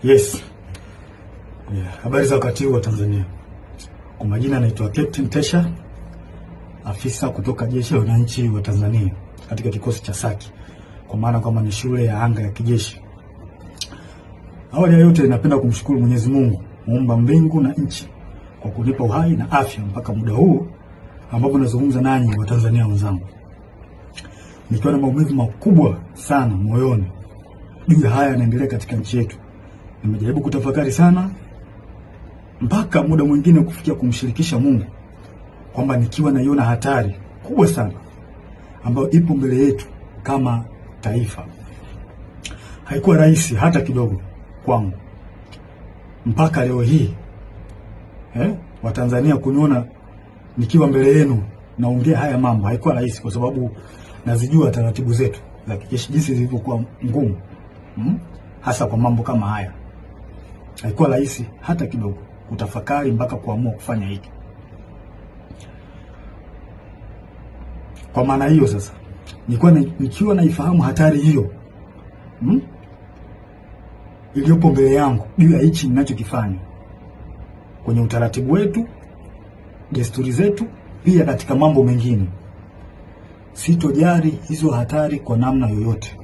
Yes. Yeah. Habari za wakati huu wa Tanzania. Kwa majina naitwa Captain Tesha, afisa kutoka Jeshi la Wananchi wa Tanzania katika kikosi cha Saki, kwa maana kwamba ni shule ya anga ya kijeshi. Awali ya yote napenda kumshukuru Mwenyezi Mungu, muumba mbingu na nchi, kwa kunipa uhai na afya mpaka muda huu ambapo nazungumza nanyi wa Tanzania wenzangu. Nikiwa na maumivu makubwa sana moyoni juu ya haya yanaendelea katika nchi yetu. Nimejaribu kutafakari sana mpaka muda mwingine kufikia kumshirikisha Mungu kwamba nikiwa naiona hatari kubwa sana ambayo ipo mbele yetu kama taifa. Haikuwa rahisi hata kidogo kwangu mpaka leo hii Watanzania kuniona nikiwa mbele yenu naongea haya mambo. Haikuwa rahisi kwa sababu nazijua taratibu zetu za kijeshi jinsi zilivyokuwa ngumu, hasa kwa mambo kama haya. Haikuwa rahisi hata kidogo kutafakari mpaka kuamua kufanya hiki. Kwa maana hiyo sasa, nikiwa naifahamu hatari hiyo iliyopo mbele yangu juu ya hichi ninachokifanya kwenye utaratibu wetu, desturi zetu, pia katika mambo mengine, sitojali hizo hatari kwa namna yoyote.